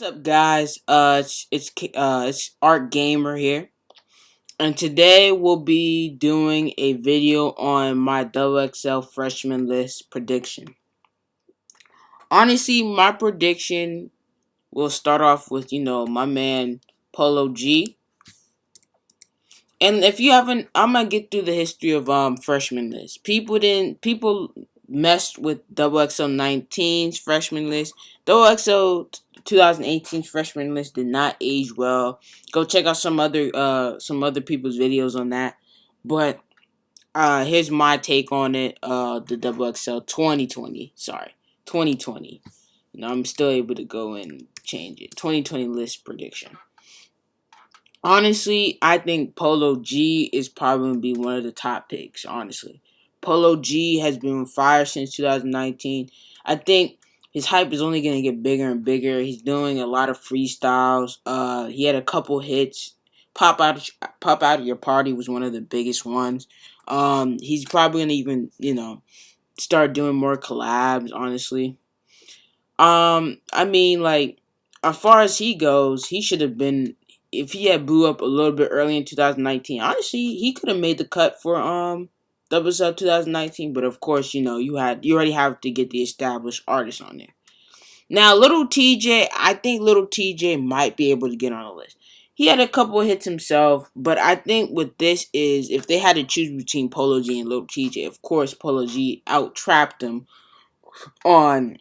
What's up, guys? It's Art Gamer here, and today we'll be doing a video on my XXL freshman list prediction. Honestly, my prediction will start off with my man Polo G, and if you haven't, I'm gonna get through the history of freshman list. People messed with XXL 19's freshman list. XXL 2018's freshman list did not age well. Go check out some other people's videos on that. But here's my take on it. The XXL 2020, sorry, 2020. I'm still able to go and change it. 2020 list prediction. Honestly, I think Polo G is probably going to be one of the top picks, honestly. Polo G has been on fire since 2019. I think his hype is only going to get bigger and bigger. He's doing a lot of freestyles. He had a couple hits. Pop Out of Your Party was one of the biggest ones. He's probably going to even, start doing more collabs, honestly. I mean, like, as far as he goes, he should have been, if he had blew up a little bit early in 2019, honestly, he could have made the cut for WSL 2019. But of course, you already have to get the established artists on there. Now, Lil Tjay, I think Lil Tjay might be able to get on the list. He had a couple of hits himself, but I think with this is, if they had to choose between Polo G and Lil Tjay, of course Polo G out-trapped him on,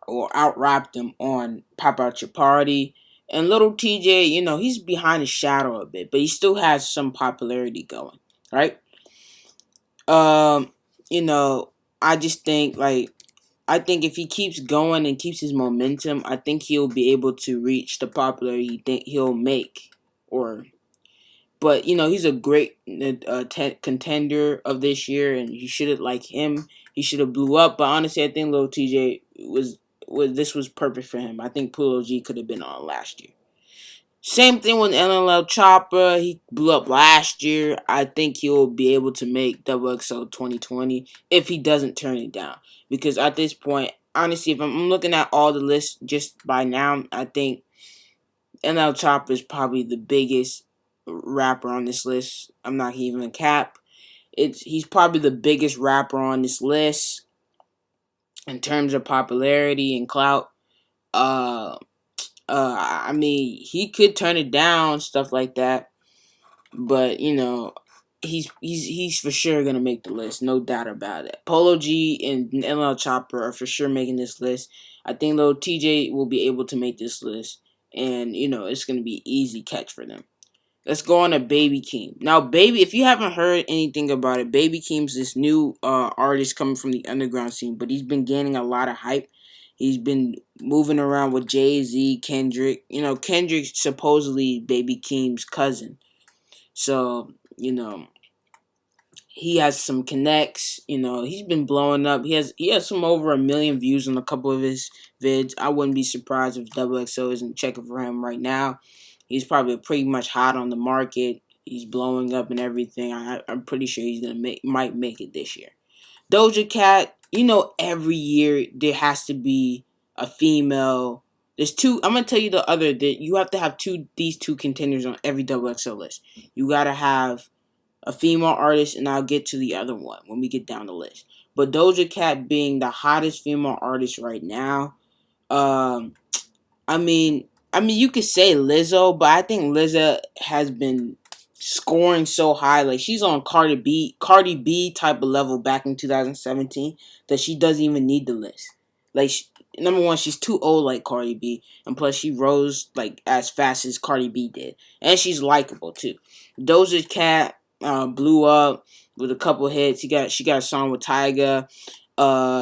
or out-rapped him on Pop Out Your Party. And Lil Tjay, he's behind the shadow a bit, but he still has some popularity going, right? Um, you know, I just think, I think if he keeps going and keeps his momentum, I think he'll be able to reach the popularity he think he'll make. But he's a great contender of this year, and you should have like him. He should have blew up. But honestly, I think Lil Tjay was perfect for him. I think Polo G could have been on last year. Same thing with NLE Choppa. He blew up last year. I think he'll be able to make XXL 2020 if he doesn't turn it down. Because at this point, honestly, if I'm looking at all the lists just by now, I think NLE Choppa is probably the biggest rapper on this list. I'm not even a cap. He's probably the biggest rapper on this list in terms of popularity and clout. I mean, he could turn it down, stuff like that. But he's for sure gonna make the list, no doubt about it. Polo G and NLE Choppa are for sure making this list. I think Lil Tjay will be able to make this list, and it's gonna be easy catch for them. Let's go on to Baby Keem. Now, if you haven't heard anything about it, Baby Keem's this new artist coming from the underground scene, but he's been gaining a lot of hype. He's been moving around with Jay-Z, Kendrick. Kendrick's supposedly Baby Keem's cousin. So, he has some connects. He's been blowing up. He has some over 1 million views on a couple of his vids. I wouldn't be surprised if XXL isn't checking for him right now. He's probably pretty much hot on the market. He's blowing up and everything. I'm pretty sure he's might make it this year. Doja Cat, every year there has to be a female. There's two. I'm gonna tell you that you have to have these two contenders on every XXL list. You gotta have a female artist, and I'll get to the other one when we get down the list. But Doja Cat being the hottest female artist right now, I mean, you could say Lizzo, but I think Lizzo has been scoring so high. Like, she's on Cardi B type of level back in 2017 that she doesn't even need the list. Like, number one, she's too old like Cardi B, and plus she rose like as fast as Cardi B did, and she's likable too. Doja Cat blew up with a couple hits. She got a song with Tyga.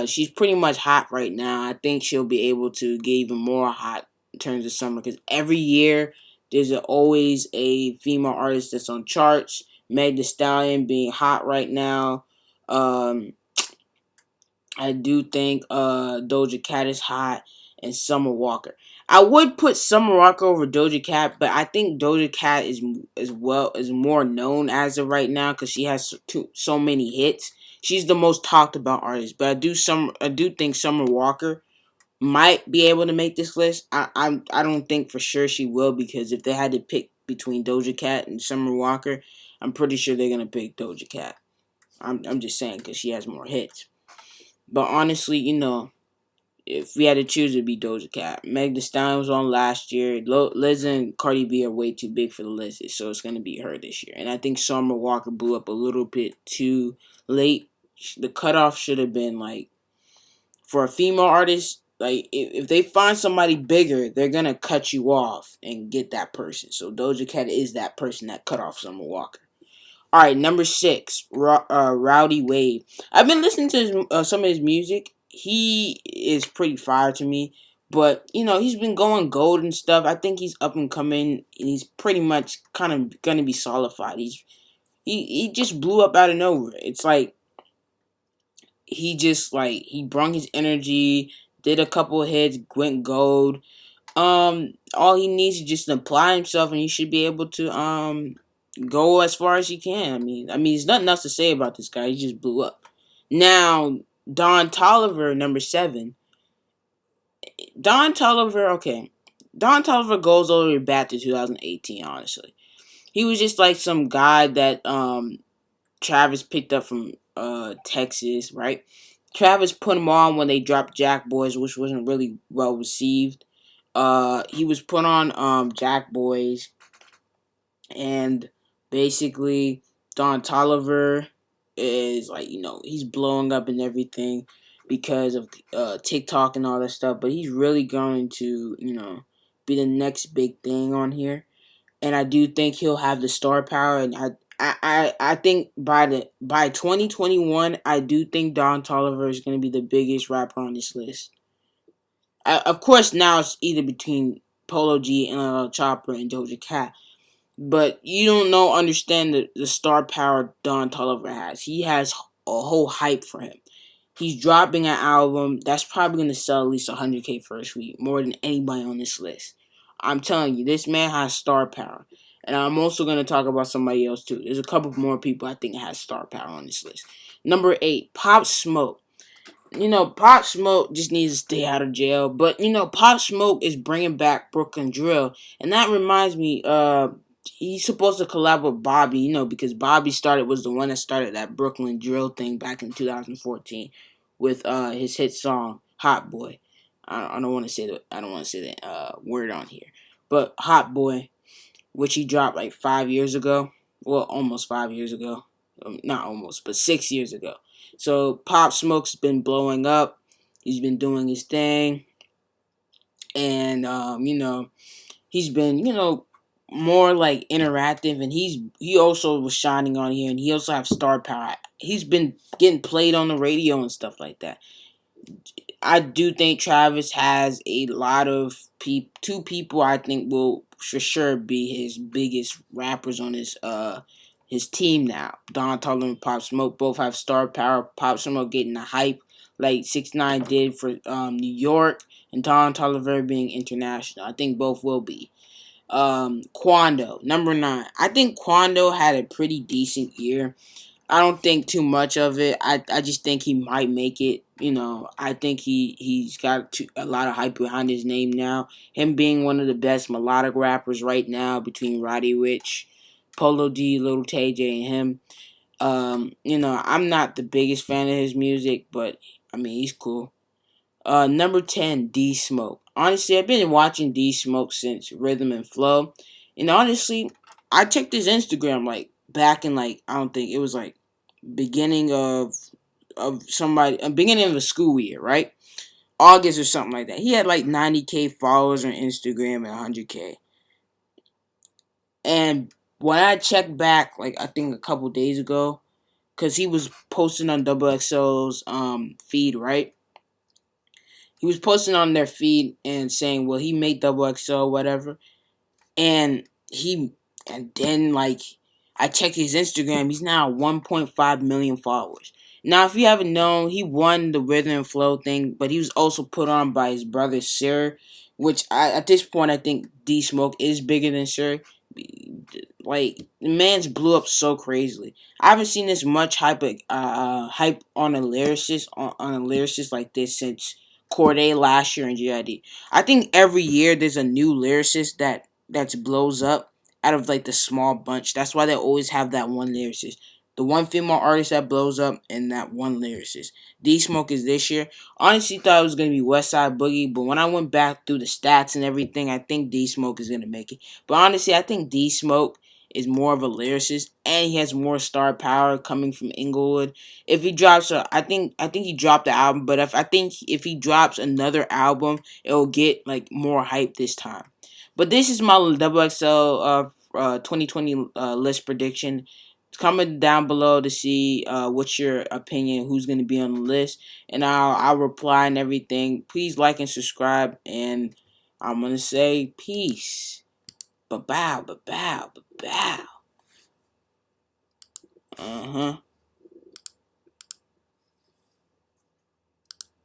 She's pretty much hot right now. I think she'll be able to get even more hot in terms of summer, because every year there's always a female artist that's on charts. Meg Thee Stallion being hot right now. I do think Doja Cat is hot, and Summer Walker. I would put Summer Walker over Doja Cat, but I think Doja Cat is more known as of right now because she has so many hits. She's the most talked about artist, but I do think Summer Walker might be able to make this list. I don't think for sure she will, because if they had to pick between Doja Cat and Summer Walker, I'm pretty sure they're gonna pick Doja Cat. I'm just saying because she has more hits. But honestly, if we had to choose, it'd be Doja Cat. Meg Thee Stallion was on last year. Liz and Cardi B are way too big for the list, so it's gonna be her this year. And I think Summer Walker blew up a little bit too late. The cutoff should have been like, for a female artist, like if they find somebody bigger, they're gonna cut you off and get that person. So Doja Cat is that person that cut off Summer Walker. All right, number 6, Rowdy Wave. I've been listening to some of his music. He is pretty fire to me, but he's been going gold and stuff. I think he's up and coming, and he's pretty much kind of gonna be solidified. He just blew up out of nowhere. It's like he brung his energy, did a couple of hits, went gold. All he needs is just to apply himself, and he should be able to go as far as he can. There's nothing else to say about this guy. He just blew up. Now, Don Toliver, number 7. Don Toliver, okay. Don Toliver goes all the way back to 2018, honestly. He was just like some guy that Travis picked up from Texas, right? Travis put him on when they dropped Jack Boys, which wasn't really well received. He was put on Jack Boys, and basically Don Toliver is like, he's blowing up and everything because of TikTok and all that stuff, but he's really going to, be the next big thing on here. And I do think he'll have the star power, and I think by 2021, I do think Don Toliver is going to be the biggest rapper on this list. Of course, now it's either between Polo G, NLE Choppa, and Doja Cat. But you don't understand the star power Don Toliver has. He has a whole hype for him. He's dropping an album that's probably going to sell at least 100K first week, more than anybody on this list. I'm telling you, this man has star power. And I'm also going to talk about somebody else too. There's a couple more people I think has star power on this list. Number 8, Pop Smoke. Pop Smoke just needs to stay out of jail. But, Pop Smoke is bringing back Brooklyn Drill. And that reminds me, he's supposed to collab with Bobby, because Bobby was the one that started that Brooklyn Drill thing back in 2014 with his hit song Hot Boy. I don't want to say that word on here, but Hot Boy, which he dropped like 5 years ago. Well, almost 5 years ago. Not almost, but 6 years ago. So Pop Smoke's been blowing up. He's been doing his thing, and he's been more like interactive, and he also was shining on here, and he also have star power. He's been getting played on the radio and stuff like that. I do think Travis has a lot of two people I think will for sure be his biggest rappers on his team now. Don Toliver and Pop Smoke both have star power. Pop Smoke getting the hype like 6ix9ine did for New York, and Don Toliver being international. I think both will be. Quando, number 9. I think Quando had a pretty decent year. I don't think too much of it. I just think he might make it. I think he's got a lot of hype behind his name now. Him being one of the best melodic rappers right now between Roddy Ricch, Polo G, Lil Tjay, and him. I'm not the biggest fan of his music, but he's cool. Number 10, D Smoke. Honestly, I've been watching D Smoke since Rhythm and Flow, and honestly, I checked his Instagram like back in like I don't think it was like beginning of beginning of the school year, right? August or something like that. He had like 90K followers on Instagram and 100K. And when I checked back, like I think a couple days ago, because he was posting on XXL's feed, right? He was posting on their feed and saying, well, he made XXL, whatever. And then like I checked his Instagram, he's now 1.5 million followers. Now, if you haven't known, he won the Rhythm and Flow thing, but he was also put on by his brother Sir, which at this point I think D Smoke is bigger than Sir. Like the man's blew up so crazily. I haven't seen this much hype on a lyricist like this since Corday last year, and GID. I think every year there's a new lyricist that blows up out of like the small bunch. That's why they always have that one lyricist. The one female artist that blows up and that one lyricist. D Smoke is this year. Honestly thought it was gonna be West Side Boogie, but when I went back through the stats and everything, I think D Smoke is gonna make it. But honestly, I think D Smoke is more of a lyricist and he has more star power coming from Inglewood. If he drops I think he dropped the album, but if he drops another album, it'll get like more hype this time. But this is my double XL 2020 list prediction. Comment down below to see what's your opinion, who's gonna be on the list, and I'll reply and everything. Please like and subscribe, and I'm gonna say peace. Ba bow, ba bow, ba bow. Uh huh.